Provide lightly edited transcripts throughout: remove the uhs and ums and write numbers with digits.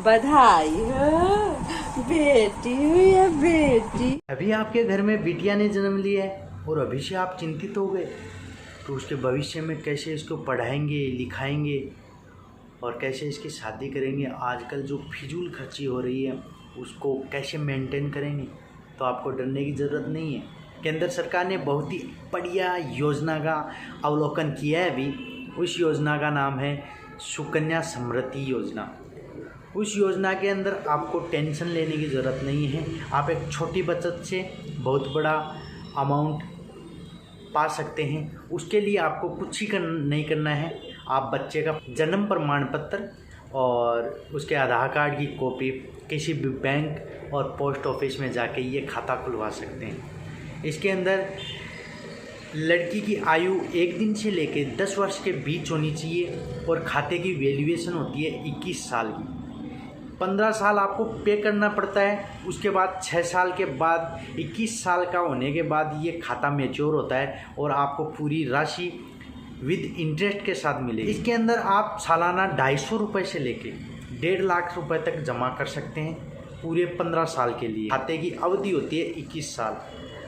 बधाई हो बेटी हो या बेटी। अभी आपके घर में बिटिया ने जन्म लिया है और अभी से आप चिंतित हो गए, तो उसके भविष्य में कैसे इसको पढ़ाएंगे लिखाएंगे और कैसे इसकी शादी करेंगे, आजकल जो फिजूल खर्ची हो रही है उसको कैसे मेंटेन करेंगे। तो आपको डरने की ज़रूरत नहीं है। केंद्र सरकार ने बहुत ही बढ़िया योजना का अवलोकन किया है अभी। उस योजना का नाम है सुकन्या समृद्धि योजना। उस योजना के अंदर आपको टेंशन लेने की ज़रूरत नहीं है। आप एक छोटी बचत से बहुत बड़ा अमाउंट पा सकते हैं। उसके लिए आपको कुछ ही नहीं करना है। आप बच्चे का जन्म प्रमाण पत्र और उसके आधार कार्ड की कॉपी किसी भी बैंक और पोस्ट ऑफिस में जाके ये खाता खुलवा सकते हैं। इसके अंदर लड़की की आयु 1 दिन से लेकर 10 वर्ष के बीच होनी चाहिए और खाते की वैल्यूएशन होती है 21 साल की। 15 साल आपको पे करना पड़ता है। उसके बाद 6 साल के बाद 21 साल का होने के बाद ये खाता मैच्योर होता है और आपको पूरी राशि विद इंटरेस्ट के साथ मिलेगी। इसके अंदर आप सालाना 250 रुपये से लेके 1.5 लाख रुपए तक जमा कर सकते हैं पूरे 15 साल के लिए। खाते की अवधि होती है 21 साल,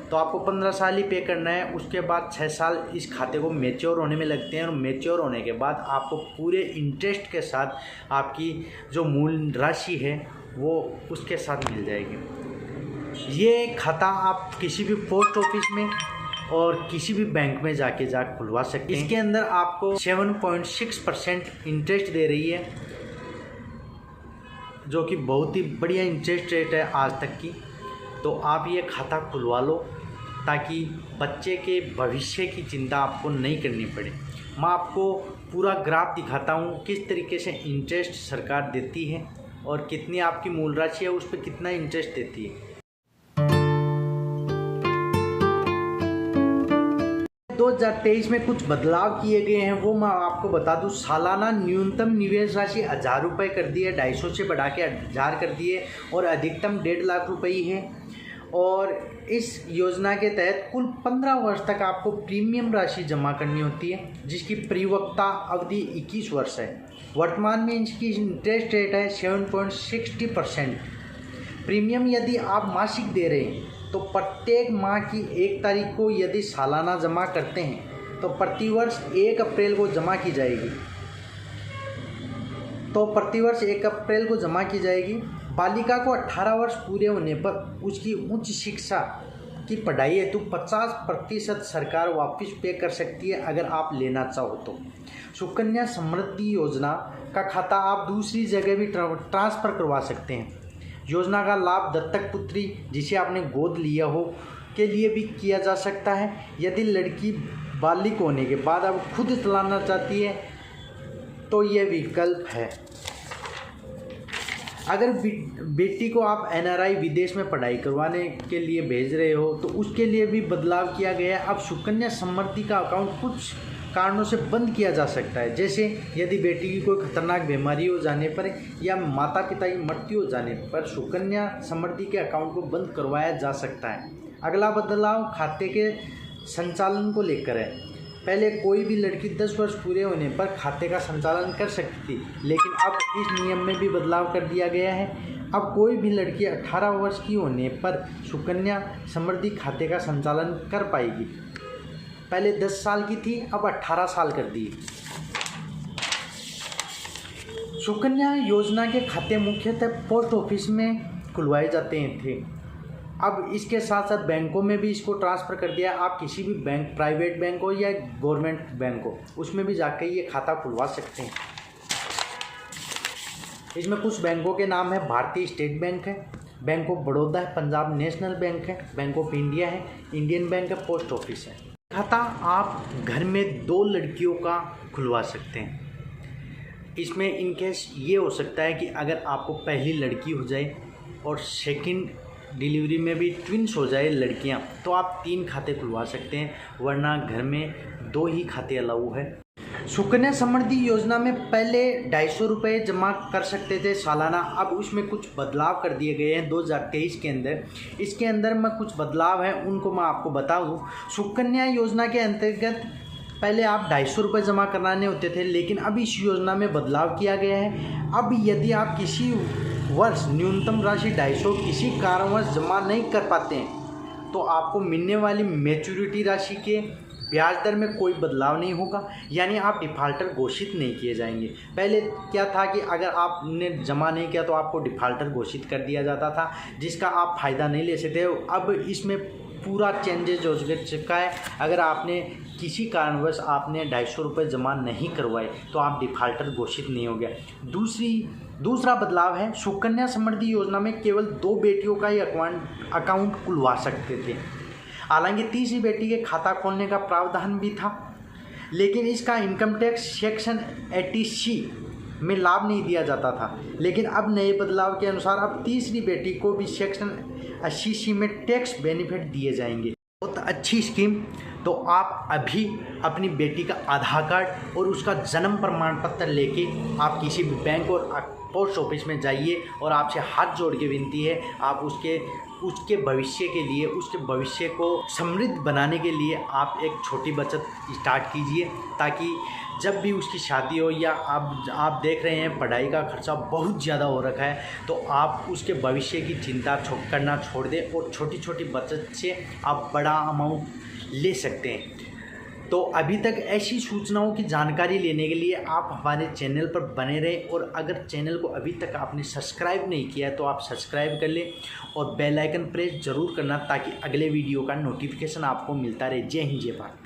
तो आपको 15 साल ही पे करना है। उसके बाद 6 साल इस खाते को मैच्योर होने में लगते हैं और मैच्योर होने के बाद आपको पूरे इंटरेस्ट के साथ आपकी जो मूल राशि है वो उसके साथ मिल जाएगी। ये खाता आप किसी भी पोस्ट ऑफिस में और किसी भी बैंक में जाके खुलवा सकते हैं। इसके अंदर आपको 7.6% इंटरेस्ट दे रही है, जो कि बहुत ही बढ़िया इंटरेस्ट रेट है आज तक की। तो आप ये खाता खुलवा लो ताकि बच्चे के भविष्य की चिंता आपको नहीं करनी पड़े। मैं आपको पूरा ग्राफ दिखाता हूँ किस तरीके से इंटरेस्ट सरकार देती है और कितनी आपकी मूल राशि है उस पर कितना इंटरेस्ट देती है। 2023 में कुछ बदलाव किए गए हैं, वो मैं आपको बता दूं। सालाना न्यूनतम निवेश राशि 1000 रुपये कर दी है, 250 से बढ़ा के 1000 कर दी है और अधिकतम 1.5 लाख रुपये ही है। और इस योजना के तहत कुल 15 वर्ष तक आपको प्रीमियम राशि जमा करनी होती है, जिसकी परिपक्वता अवधि 21 वर्ष है। वर्तमान में इसकी इंटरेस्ट रेट है 7.60%। प्रीमियम यदि आप मासिक दे रहे हैं तो प्रत्येक माह की 1 तारीख को यदि सालाना जमा करते हैं तो प्रतिवर्ष 1 अप्रैल को जमा की जाएगी। बालिका को 18 वर्ष पूरे होने पर उसकी उच्च शिक्षा की पढ़ाई हेतु 50% सरकार वापस पे कर सकती है अगर आप लेना चाहो तो। सुकन्या समृद्धि योजना का खाता आप दूसरी जगह भी ट्रांसफ़र करवा सकते हैं। योजना का लाभ दत्तक पुत्री जिसे आपने गोद लिया हो के लिए भी किया जा सकता है। यदि लड़की बालिग होने के बाद अब खुद चलाना चाहती है तो यह विकल्प है। अगर बेटी को आप NRI विदेश में पढ़ाई करवाने के लिए भेज रहे हो तो उसके लिए भी बदलाव किया गया है। अब सुकन्या समृद्धि का अकाउंट कुछ कारणों से बंद किया जा सकता है, जैसे यदि बेटी की कोई खतरनाक बीमारी हो जाने पर या माता पिता की मृत्यु हो जाने पर सुकन्या समृद्धि के अकाउंट को बंद करवाया जा सकता है। अगला बदलाव खाते के संचालन को लेकर है। पहले कोई भी लड़की 10 वर्ष पूरे होने पर खाते का संचालन कर सकती थी, लेकिन अब इस नियम में भी बदलाव कर दिया गया है। अब कोई भी लड़की 18 वर्ष की होने पर सुकन्या समृद्धि खाते का संचालन कर पाएगी। पहले 10 साल की थी, अब 18 साल कर दी। सुकन्या योजना के खाते मुख्यतः पोस्ट ऑफिस में खुलवाए जाते थे। अब इसके साथ साथ बैंकों में भी इसको ट्रांसफ़र कर दिया। आप किसी भी बैंक, प्राइवेट बैंक हो या गवर्नमेंट बैंक हो, उसमें भी जाकर ये खाता खुलवा सकते हैं। इसमें कुछ बैंकों के नाम है, भारतीय स्टेट बैंक है, बैंक ऑफ बड़ौदा है, पंजाब नेशनल बैंक है, बैंक ऑफ इंडिया है, इंडियन बैंक है, पोस्ट ऑफिस है। खाता आप घर में 2 लड़कियों का खुलवा सकते हैं। इसमें इनकेस ये हो सकता है कि अगर आपको पहली लड़की हो जाए और सेकंड डिलीवरी में भी ट्विंस हो जाए लड़कियां, तो आप 3 खाते खुलवा सकते हैं, वरना घर में 2 ही खाते अलाउ है। सुकन्या समृद्धि योजना में पहले 250 रुपये जमा कर सकते थे सालाना, अब उसमें कुछ बदलाव कर दिए गए हैं 2023 के अंदर। इसके अंदर में कुछ बदलाव हैं, उनको मैं आपको बता दूं। सुकन्या योजना के अंतर्गत पहले आप 250 रुपये जमा कराने होते थे, लेकिन अब इस योजना में बदलाव किया गया है। अब यदि आप किसी वर्ष न्यूनतम राशि 250 किसी कारणवश जमा नहीं कर पाते हैं तो आपको मिलने वाली मैच्योरिटी राशि के ब्याज दर में कोई बदलाव नहीं होगा, यानी आप डिफ़ाल्टर घोषित नहीं किए जाएंगे। पहले क्या था कि अगर आपने जमा नहीं किया तो आपको डिफ़ाल्टर घोषित कर दिया जाता था, जिसका आप फ़ायदा नहीं ले सकते। अब इसमें पूरा चेंजेज हो चुका है। अगर आपने किसी कारणवश आपने 250 रुपये जमा नहीं करवाए तो आप डिफ़ाल्टर घोषित नहीं हो गए। दूसरा बदलाव है, सुकन्या समृद्धि योजना में केवल 2 बेटियों का ही अकाउंट खुलवा सकते थे। हालांकि तीसरी बेटी के खाता खोलने का प्रावधान भी था, लेकिन इसका इनकम टैक्स सेक्शन 80C में लाभ नहीं दिया जाता था। लेकिन अब नए बदलाव के अनुसार अब तीसरी बेटी को भी सेक्शन 80C में टैक्स बेनिफिट दिए जाएंगे। बहुत अच्छी स्कीम। तो आप अभी अपनी बेटी का आधार कार्ड और उसका जन्म प्रमाण पत्र लेके आप किसी भी बैंक और पोस्ट ऑफिस में जाइए और आपसे हाथ जोड़ के विनती है, आप उसके भविष्य के लिए, उसके भविष्य को समृद्ध बनाने के लिए आप एक छोटी बचत स्टार्ट कीजिए, ताकि जब भी उसकी शादी हो या आप देख रहे हैं पढ़ाई का खर्चा बहुत ज़्यादा हो रखा है, तो आप उसके भविष्य की चिंता करना छोड़ दें और छोटी छोटी बचत से आप बड़ा अमाउंट ले सकते हैं। तो अभी तक ऐसी सूचनाओं की जानकारी लेने के लिए आप हमारे चैनल पर बने रहें, और अगर चैनल को अभी तक आपने सब्सक्राइब नहीं किया है तो आप सब्सक्राइब कर लें और बेल आइकन प्रेस ज़रूर करना, ताकि अगले वीडियो का नोटिफिकेशन आपको मिलता रहे। जय हिंद, जय भारत।